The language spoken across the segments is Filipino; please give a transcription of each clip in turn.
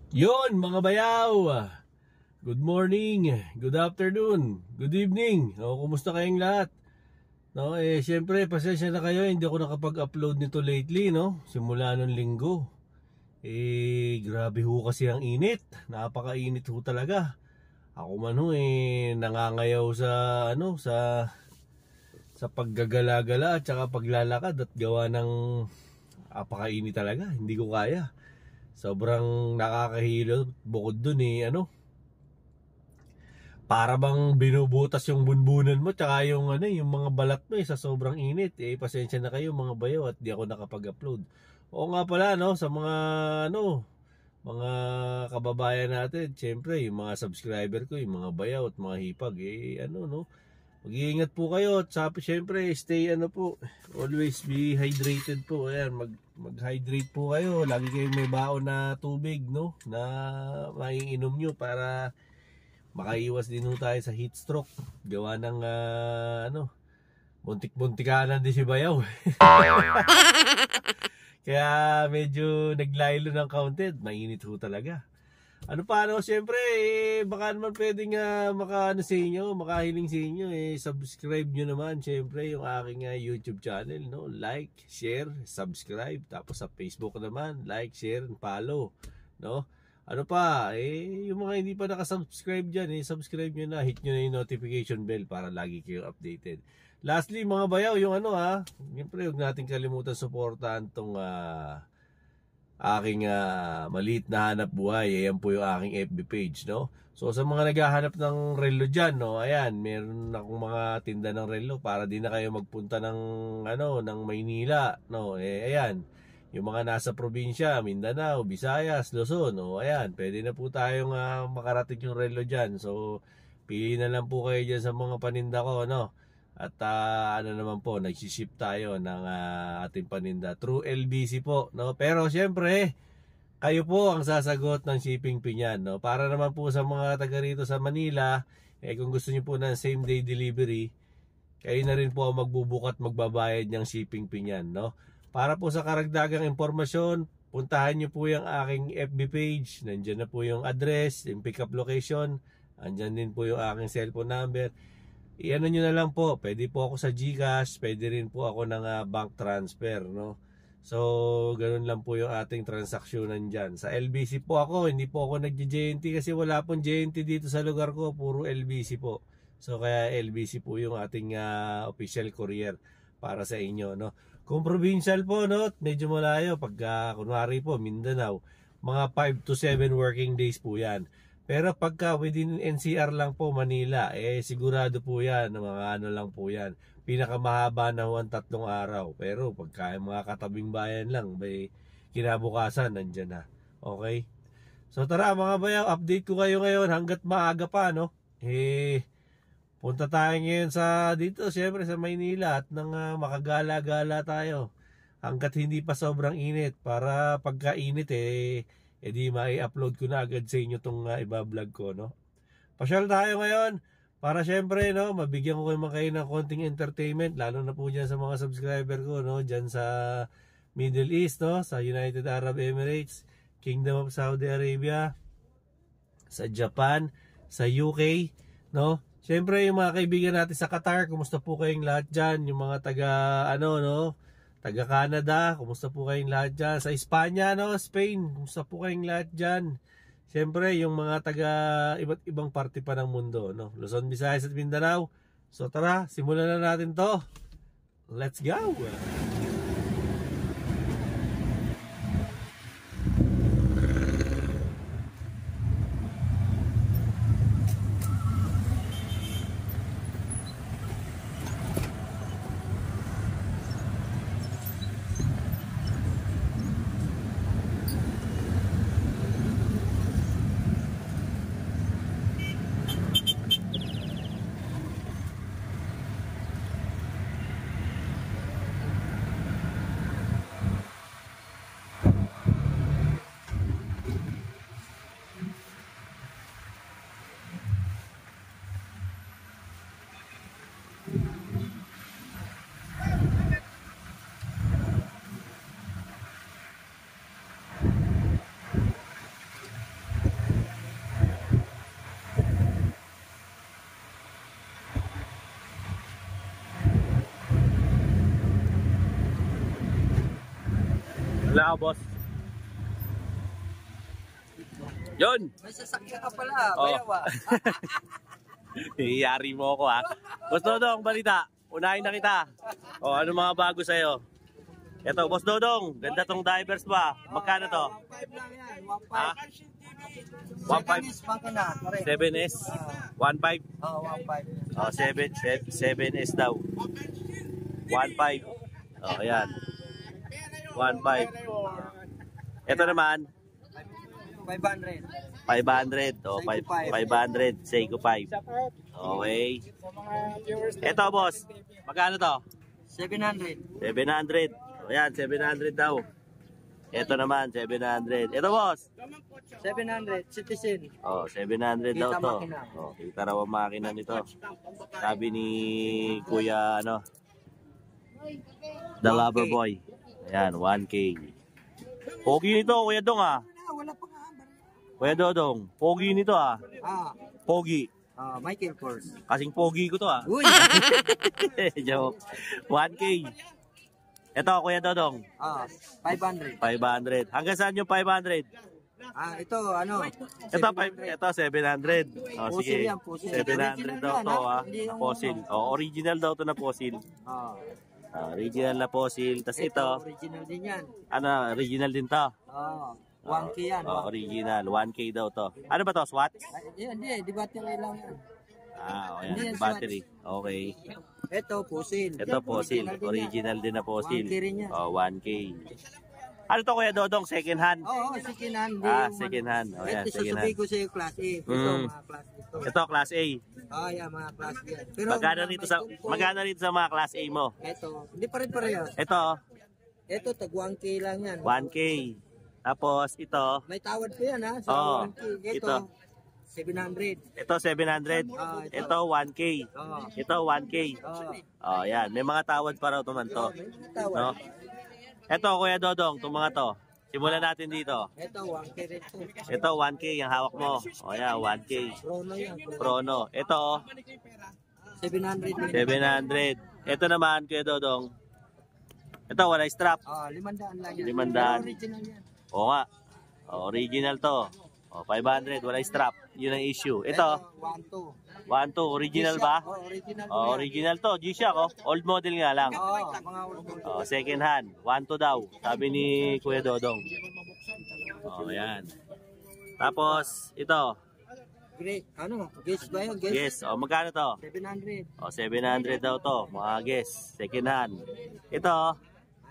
Yon mga bayaw, good morning, good afternoon, good evening. Kumusta kayong lahat? Siyempre, pasensya na kayo, hindi ako nakapag-upload nito lately, no? Simula nung linggo. Grabe ho kasi ang init. Napakainit ho talaga. Ako man ho nangangayaw sa sa paggagala-gala at saka paglalakad at gawa ng napakainit talaga. Hindi ko kaya. Sobrang nakakahilo. Bukod dun para bang binubutas yung bunbunan mo tsaka yung mga balat mo sa sobrang init. Pasensya na kayo mga bayo at di ako nakapag-upload. Oo nga pala sa mga kababayan natin, syempre yung mga subscriber ko, yung mga bayaw at mga hipag, mag-iingat po kayo at syempre stay always be hydrated po. Ayan, mag-hydrate po kayo. Lagi kayong may baon na tubig na maiinom nyo para makaiwas din tayo sa heat stroke. Gawa ng buntik-buntikanan din si bayaw. Kaya medyo naglaylo ng kaunti. Mainit ho talaga. Siyempre, baka naman pwedeng makahiling sa inyo, subscribe nyo naman, siyempre, yung aking YouTube channel, like, share, subscribe, tapos sa Facebook naman, like, share, and follow, yung mga hindi pa nakasubscribe dyan, subscribe nyo na, hit nyo na yung notification bell para lagi kayo updated. Lastly, mga bayaw, yung siyempre, huwag natin kalimutan suportahan tong aking maliit na hanap buhay. Ayan po yung aking FB page, So sa mga naghahanap ng relo dyan, ayan, meron akong mga tinda ng relo para di na kayo magpunta ng Maynila, ayan, yung mga nasa probinsya, Mindanao, Visayas, Luzon, ayan, pwede na po tayong makarating yung relo dyan. So pili na lang po kayo dyan sa mga paninda ko, At naman po, nagsiship tayo ng ating paninda through LBC po, Pero syempre, kayo po ang sasagot ng shipping fee niyan, Para naman po sa mga taga rito sa Manila, kung gusto niyo po ng same day delivery, kayo na rin po ang magbubukat magbabayad ng shipping fee niyan, Para po sa karagdagang impormasyon, puntahan niyo po yung aking FB page. Nandiyan na po yung address, yung pick up location, andyan din po yung aking cellphone number. Nyo na lang po, pwede po ako sa GCash, pwede rin po ako ng bank transfer, So, ganun lang po yung ating transaksyonan dyan. Sa LBC po ako, hindi po ako nag-JNT kasi wala pong JNT dito sa lugar ko, puro LBC po. So, kaya LBC po yung ating official courier para sa inyo, Kung provincial po, medyo malayo, pagka kunwari po, Mindanao, mga 5 to 7 working days po yan. Pero pagka within NCR lang po, Manila, sigurado po yan, mga lang po yan. Pinakamahaba na 3 araw. Pero pagka mga katabing bayan lang, may kinabukasan, nandyan na. Okay? So tara mga bayaw, update ko kayo ngayon hanggat maaga pa, punta tayo ngayon dito, syempre sa Maynila at nang makagala-gala tayo. Hanggat hindi pa sobrang init, para pagka init di mai-upload ko na agad sa inyo itong iba-vlog ko, Pasyal tayo ngayon para syempre, mabigyan ko kayo ng konting entertainment, lalo na po dyan sa mga subscriber ko, dyan sa Middle East, sa United Arab Emirates, Kingdom of Saudi Arabia, sa Japan, sa UK, Syempre yung mga kaibigan natin sa Qatar, kumusta po kayong lahat dyan? Yung mga taga Canada, kumusta po kayong lahat dyan? Sa Espanya, Spain, kumusta po kayong lahat dyan? Siyempre, yung mga taga iba't ibang parte pa ng mundo, Luzon, Visayas at Mindanao. So tara, simulan na natin to. Let's go! Wala ka, boss. Yun! May sasakyan ka pala. Oh. Bayawa. Iyari mo ako ha. Boss Dodong, balita. Unahin na kita. O, ano mga bago sa'yo? Ito, Boss Dodong. Ganda tong divers ba? Magkano to? 1.5 lang yan. 1.5. Ha? 1.5? 7S makina. 7S? 1.5? Oo, 1.5. O, 7S daw. 1.5. O, ayan. 1.5. Ito naman, 500. 500. O, 500. Seiko 5. Okay. Ito, boss. Magkano to? 700. 700. O, ayan, 700 daw. Ito naman, 700. Ito, boss. 700. Citizen. Oh, 700 daw Kita to. makina. Oh, kita raw ang makina nito. Sabi ni Kuya, ano, The Lover Boy. Ayan, 1K. Pogi nito, Kuya Dong ah. Wala pa nga. Kuya Dodong, pogi nito ah. Pogi. Michael Kors. Kasing pogi ko to ah. Uy! Joke. 1K. Ito, Kuya Dodong. 500. 500. Hanggang saan yung 500? Ito, ano? Ito, 700. Oh, Fossil sige. yan, fossil. 700 daw Original to yan, ah. Hindi yung Fossil. Oh, original daw to na fossil. Original na fossil. Tapos ito, original din yan. ano, original din to. 1K yan. Original. 1K daw to. Ano ba to? SWAT? Hindi, di battery lang yan. Ayan. Hindi yan Battery. Okay. Ito, fossil. Ito, fossil. Original din na fossil. 1K rin yan. Oh, 1K. Ano to, Kuya Dodong? Second hand? Oo, second hand. Second hand. Oh, yan, Ito, second sasabihin hand. ko sa'yo, class A. Ito, mga class ito. Ito, class A. Yan, mga class A yan. Pero, Magkano rito sa mga class A mo? Ito, hindi pa rin parehas. Ito, Ito, tag 1K lang yan. 1K. Tapos, ito, May tawad pa yan, ha? Sa Oo, 1K. ito. 700. ito 700. Ito 1K. Ito 1K. Oh, yan. May mga tawad pa raw tuman to. May tawad. No? Ito, Kuya Dodong, itong mga to. Simulan natin dito. Ito, 1K rin to. Ito, 1K, yung hawak mo. O yan, 1K. Chrono yan. Chrono. Ito, 700. 700. Ito naman, Kuya Dodong. Ito, wala strap. 500 lang yan. 500. Pero original yan. O nga. O, original to. O, 500, wala strap. Yun ang issue. Ito, 1.2. 1.2, original ba? Original. O, original to. G-Shock, oh. Old model nga lang. Mga old model. O, second hand. 1.2 daw. Sabi ni Kuya Dodong. O, yan. Tapos, ito. Great. Ano? Guess ba yun? Yes. O, magkano to? 700. O, 700 daw to. Mga guess. Second hand. Ito,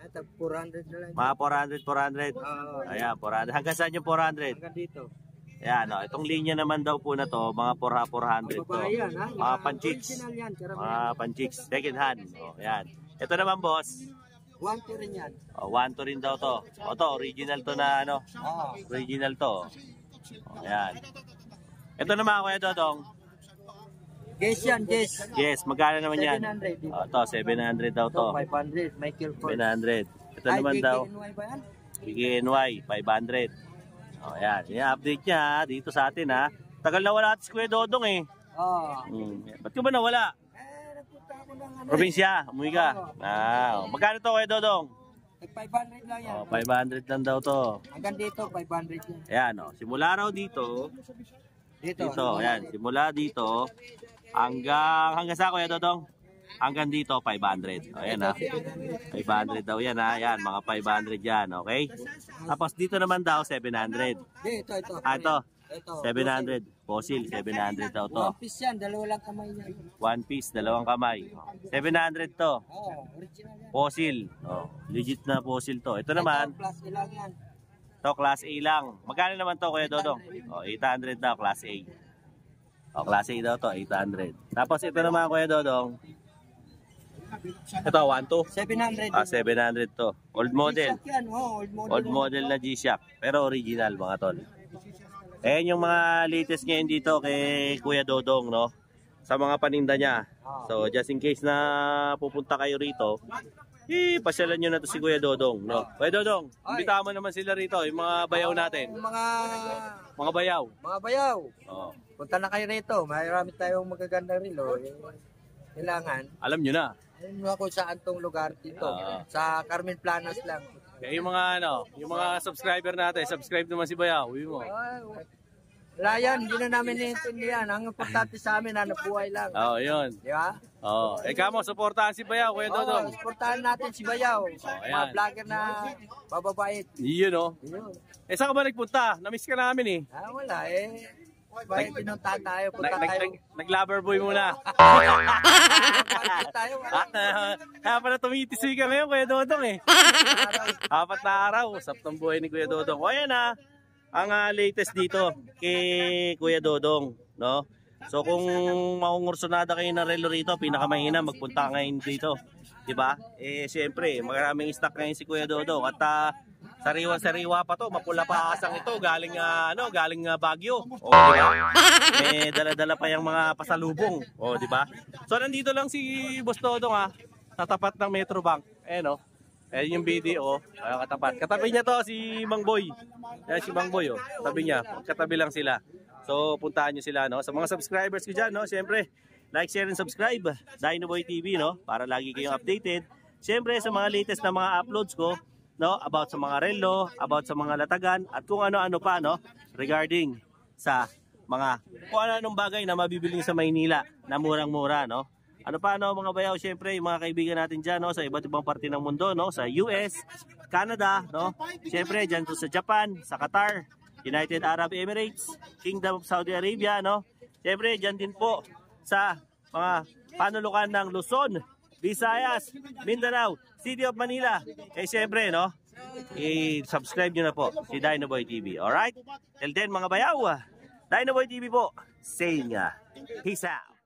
Ito, 400 na lang. mga 400. Ayan, 400. Hanggang saan yung 400? Hanggang dito. Ayan, o. Itong linya naman daw po na to, mga 400 to. Babae yan, ha? Mga panchiks. Original yan. Mga panchiks. Second hand. O, ayan. Ito naman, boss. 1.2 rin yan. O, 1.2 rin daw to. O, to, original to na, ano? Oo. Original to. O, ayan. Ito naman, Kuya Dodong. Guess yan, guess. Yes, magkano naman yan? 700. Diba? O, to, 700 daw Ito, to. 500. Michael Kors. 700. Ito naman daw. KKNY ba yan? BKNY, 500. O, ayan. I-update niya, ha, dito sa atin, ha. Tagal na wala atis Kuya Dodong, eh. Oo. Ba't ka ba nawala? Nagpunta ako ng ano. Probinsya, umuwi ka. Magkano to, Kuya Dodong? 500 lang yan. O, 500 lang daw to. Hanggang dito, 500 yan. Ayan, o. Simula raw dito. Dito, ayan. Simula dito. Hanggang sa Kuya Dodong? Hanggang dito, 500. O, ayan, ha. 500 daw yan, ha. Ayan, mga 500 yan, okay? Tapos dito naman daw, 700. Ito. Ito. 700. Fossil, 700 daw to. One piece yan, dalawa lang kamay niya. One piece, dalawang kamay. 700 to. Original yan. Fossil. Oh, legit na fossil to. Ito naman, Plus ilang yan. to class A lang. Magkano naman to, Kuya Dodong? Oh, 800 daw, class A. Oh, class A daw to, 800. Tapos ito naman, Kuya Dodong. Ito, 1.2. 700. 700 to. Old model. G-Shock yan, old model. Old model na G-Shock. Pero original, mga tol. Ayan yung mga latest ngayon dito kay Kuya Dodong, no? Sa mga paninda niya. So, just in case na pupunta kayo rito, pasyalan nyo na to si Kuya Dodong, no? Kuya Dodong, imbitahan mo naman sila rito, yung mga bayaw natin. Mga bayaw. Mga bayaw. Oh. Punta na kayo rito. Marami tayong magagandang relo. Kailangan. Alam nyo na. Alam mo kung saan tong lugar dito. Sa Carmen Planas lang. Kaya yung mga yung mga subscriber natin, subscribe naman si Bayaw. Uwi mo. Wala yan, hindi na namin naiintindihan. Ang importante sa amin, hanap buhay lang. Oo, yun. Di ba? Oo. Kamo, suportahan si Bayaw, Kuya Dodong. Suportahan natin si Bayaw. ayan. Mga vlogger na mababait. Yun, no? Yun. Saan ka ba nagpunta? Namiss ka namin, eh. Wala Bakit pinuntahan tayo? Punta tayo. Nag-lover boy muna. Bakit tayo? Kaya pala tumitisoy ka ngayon, Kuya Dodong, eh. 4 na araw, usap ng buhay ni Kuya Dodong. O, ayan, ang latest dito kay Kuya Dodong, no? So kung maungursunada kayo ng relo rito, pinakamahina magpunta ngayon dito, 'di ba? Siyempre, maraming stock ngayon si Kuya Dodong at sariwa-sariwa pa to, mapula pa asang ito, galing galing Baguio. O, di ba? Dala-dala pa yung mga pasalubong, o, di ba? So nandito lang si Boss Dodong sa tapat ng Metrobank. Yung video, katapat. Katabi niya to si Mang Boy. Yan si Mang Boy, tabi niya. Katabi lang sila. So puntahan niyo sila, no. Sa mga subscribers ko diyan, no, siyempre, like, share and subscribe Dinoboy TV, no, para lagi kayong updated. Siyempre sa mga latest na mga uploads ko, no, about sa mga relo, about sa mga latagan at kung ano-ano pa, no, regarding sa mga kung ano-anong bagay na mabibili sa Maynila na murang-mura, no. Ano pa, no, mga bayaw, syempre yung mga kaibigan natin dyan, no, sa iba't ibang parte ng mundo, no, sa US, Canada, no, syempre dyan sa Japan, sa Qatar, United Arab Emirates, Kingdom of Saudi Arabia, no, syempre dyan din po sa mga panulukan ng Luzon, Visayas, Mindanao, City of Manila. Syempre, no, i-subscribe nyo na po si Dinoboy TV, alright? Till then, mga bayaw, Dinoboy TV po, saying peace out.